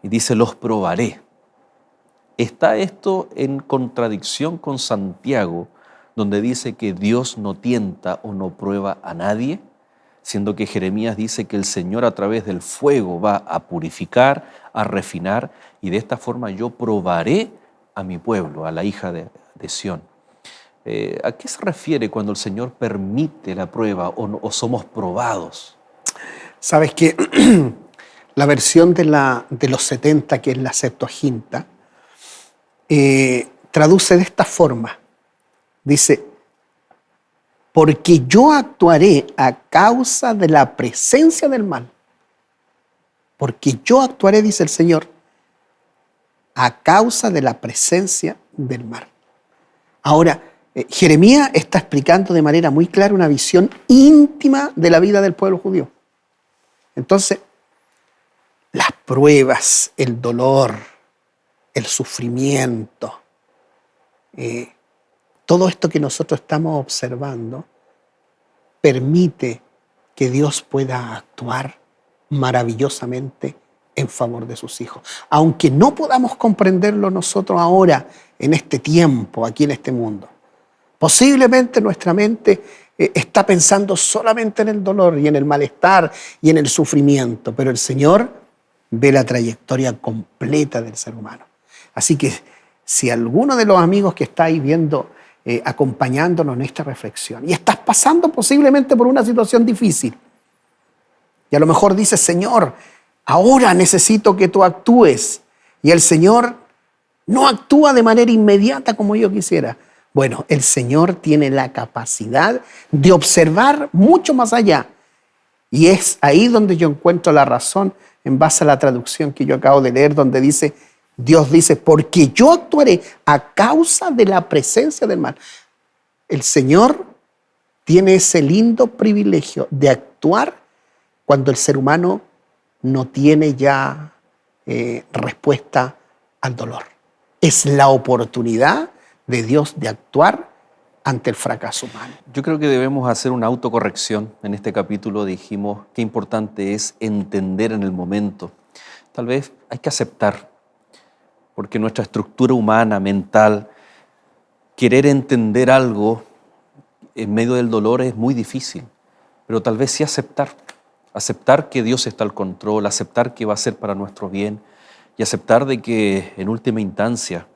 y dice, los probaré. ¿Está esto en contradicción con Santiago, donde dice que Dios no tienta o no prueba a nadie? Siendo que Jeremías dice que el Señor a través del fuego va a purificar, a refinar, y de esta forma yo probaré a mi pueblo, a la hija de Sión. ¿A qué se refiere cuando el Señor permite la prueba o somos probados?
Sabes que la versión de los 70, que es la Septuaginta, traduce de esta forma. Dice, porque yo actuaré a causa de la presencia del mal. Porque yo actuaré, dice el Señor, a causa de la presencia del mal. Ahora, Jeremías está explicando de manera muy clara una visión íntima de la vida del pueblo judío. Entonces, las pruebas, el dolor, el sufrimiento, todo esto que nosotros estamos observando permite que Dios pueda actuar maravillosamente en favor de sus hijos. Aunque no podamos comprenderlo nosotros ahora, en este tiempo, aquí en este mundo. Posiblemente nuestra mente está pensando solamente en el dolor y en el malestar y en el sufrimiento, pero el Señor ve la trayectoria completa del ser humano. Así que si alguno de los amigos que está ahí viendo, acompañándonos en esta reflexión, y estás pasando posiblemente por una situación difícil, y a lo mejor dices, Señor, ahora necesito que tú actúes, y el Señor no actúa de manera inmediata como yo quisiera. Bueno, el Señor tiene la capacidad de observar mucho más allá, y es ahí donde yo encuentro la razón en base a la traducción que yo acabo de leer, donde dice, Dios dice, porque yo actuaré a causa de la presencia del mal. El Señor tiene ese lindo privilegio de actuar cuando el ser humano no tiene ya respuesta al dolor. Es la oportunidad de Dios de actuar ante el fracaso humano.
Yo creo que debemos hacer una autocorrección. En este capítulo dijimos qué importante es entender en el momento. Tal vez hay que aceptar, porque nuestra estructura humana, mental, querer entender algo en medio del dolor es muy difícil, pero tal vez sí aceptar que Dios está al control, aceptar que va a ser para nuestro bien y aceptar de que en última instancia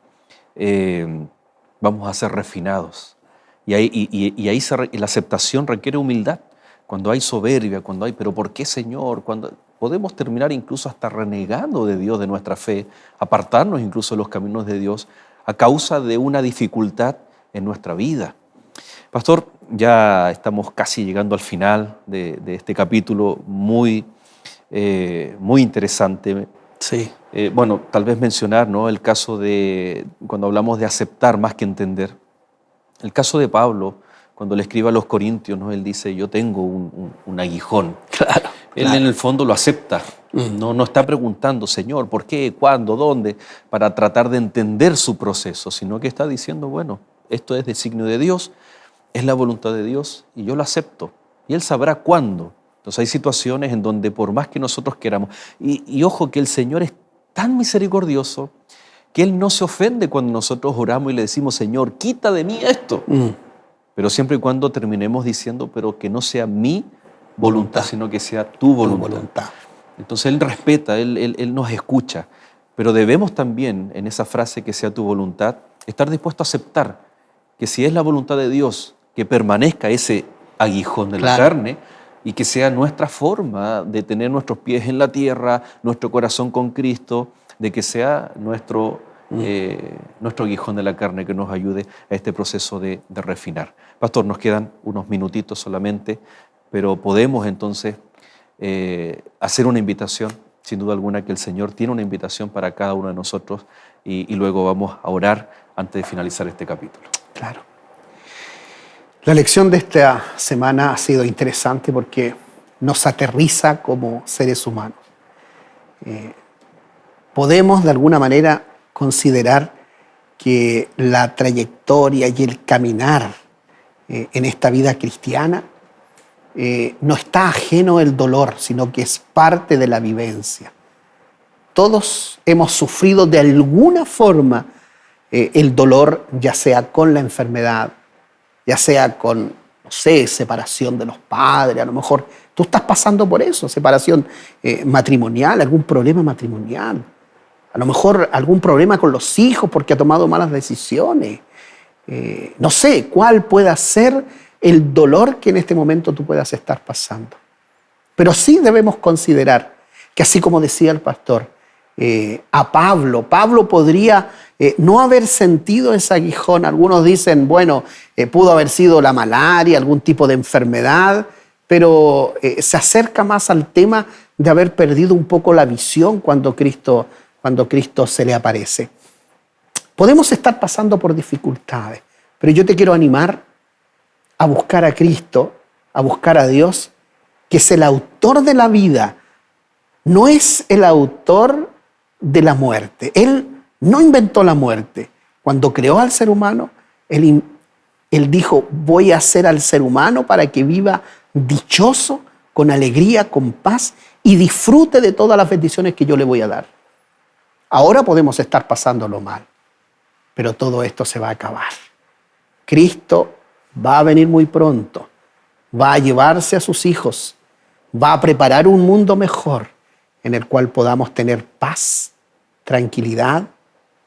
vamos a ser refinados. Y ahí la aceptación requiere humildad. Cuando hay soberbia, pero ¿por qué, Señor? Cuando podemos terminar incluso hasta renegando de Dios, de nuestra fe, apartarnos incluso de los caminos de Dios a causa de una dificultad en nuestra vida. Pastor, ya estamos casi llegando al final de este capítulo muy interesante.
Sí.
Bueno, tal vez mencionar, ¿no?, el caso de cuando hablamos de aceptar más que entender. El caso de Pablo, cuando le escribe a los Corintios, ¿no?, él dice, yo tengo un aguijón.
Claro.
Él en el fondo lo acepta. No está preguntando, Señor, ¿por qué? ¿Cuándo? ¿Dónde? Para tratar de entender su proceso, sino que está diciendo, bueno, esto es designio de Dios, es la voluntad de Dios y yo lo acepto. Y Él sabrá cuándo. Entonces hay situaciones en donde por más que nosotros queramos, y ojo que el Señor es tan misericordioso que Él no se ofende cuando nosotros oramos y le decimos, Señor, quita de mí esto. Pero siempre y cuando terminemos diciendo, pero que no sea mi voluntad, sino que sea tu voluntad. Entonces Él respeta, Él nos escucha, pero debemos también, en esa frase que sea tu voluntad, estar dispuesto a aceptar que si es la voluntad de Dios, que permanezca ese aguijón de la carne y que sea nuestra forma de tener nuestros pies en la tierra, nuestro corazón con Cristo, de que sea nuestro aguijón de la carne que nos ayude a este proceso de refinar. Pastor, nos quedan unos minutitos solamente, pero podemos entonces hacer una invitación, sin duda alguna que el Señor tiene una invitación para cada uno de nosotros y luego vamos a orar antes de finalizar este capítulo.
Claro. La lección de esta semana ha sido interesante porque nos aterriza como seres humanos. Podemos de alguna manera considerar que la trayectoria y el caminar en esta vida cristiana no está ajeno el dolor, sino que es parte de la vivencia. Todos hemos sufrido de alguna forma el dolor, ya sea con la enfermedad, ya sea con, no sé, separación de los padres. A lo mejor tú estás pasando por eso, separación matrimonial, algún problema matrimonial. A lo mejor algún problema con los hijos porque ha tomado malas decisiones. No sé cuál pueda ser el dolor que en este momento tú puedas estar pasando. Pero sí debemos considerar que, así como decía el pastor, a Pablo podría no haber sentido ese aguijón. Algunos dicen, bueno, pudo haber sido la malaria, algún tipo de enfermedad, pero se acerca más al tema de haber perdido un poco la visión cuando Cristo se le aparece. Podemos estar pasando por dificultades, pero yo te quiero animar a buscar a Cristo, a buscar a Dios, que es el autor de la vida, no es el autor de la muerte. Él no inventó la muerte. Cuando creó al ser humano, Él dijo, voy a hacer al ser humano para que viva dichoso, con alegría, con paz y disfrute de todas las bendiciones que yo le voy a dar. Ahora podemos estar pasándolo mal, pero todo esto se va a acabar. Cristo va a venir muy pronto, va a llevarse a sus hijos, va a preparar un mundo mejor en el cual podamos tener paz, tranquilidad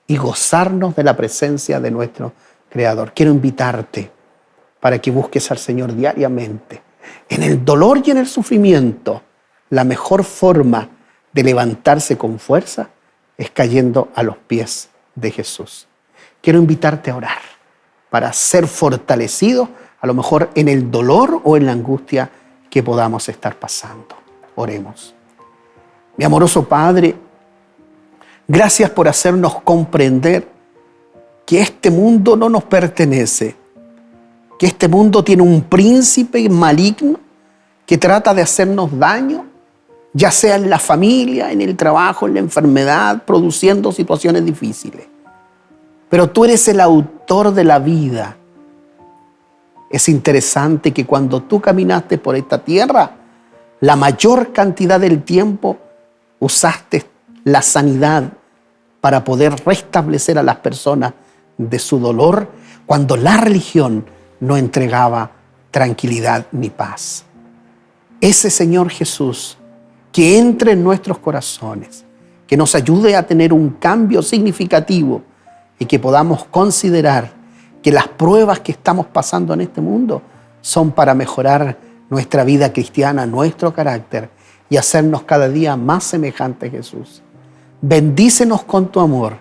y gozarnos de la presencia de nuestro Creador. Quiero invitarte para que busques al Señor diariamente. En el dolor y en el sufrimiento, la mejor forma de levantarse con fuerza es cayendo a los pies de Jesús. Quiero invitarte a orar para ser fortalecido, a lo mejor en el dolor o en la angustia que podamos estar pasando. Oremos. Mi amoroso Padre, gracias por hacernos comprender que este mundo no nos pertenece, que este mundo tiene un príncipe maligno que trata de hacernos daño, ya sea en la familia, en el trabajo, en la enfermedad, produciendo situaciones difíciles. Pero tú eres el autor de la vida. Es interesante que cuando tú caminaste por esta tierra, la mayor cantidad del tiempo usaste la sanidad para poder restablecer a las personas de su dolor, cuando la religión no entregaba tranquilidad ni paz. Ese Señor Jesús, que entre en nuestros corazones, que nos ayude a tener un cambio significativo y que podamos considerar que las pruebas que estamos pasando en este mundo son para mejorar nuestra vida cristiana, nuestro carácter y hacernos cada día más semejantes a Jesús. Bendícenos con tu amor.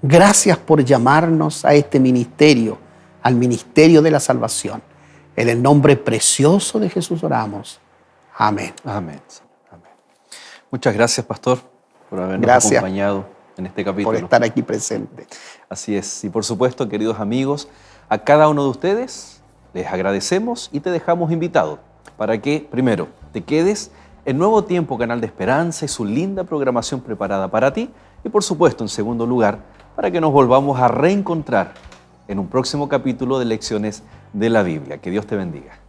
Gracias por llamarnos a este ministerio, al ministerio de la salvación. En el nombre precioso de Jesús oramos. Amén.
Amén. Amén. Muchas gracias, pastor, por habernos acompañado en este capítulo.
Por estar aquí presente.
Así es. Y por supuesto, queridos amigos, a cada uno de ustedes les agradecemos y te dejamos invitado para que, primero, te quedes en Nuevo Tiempo, canal de esperanza y su linda programación preparada para ti. Y por supuesto, en segundo lugar, para que nos volvamos a reencontrar en un próximo capítulo de Lecciones de la Biblia. Que Dios te bendiga.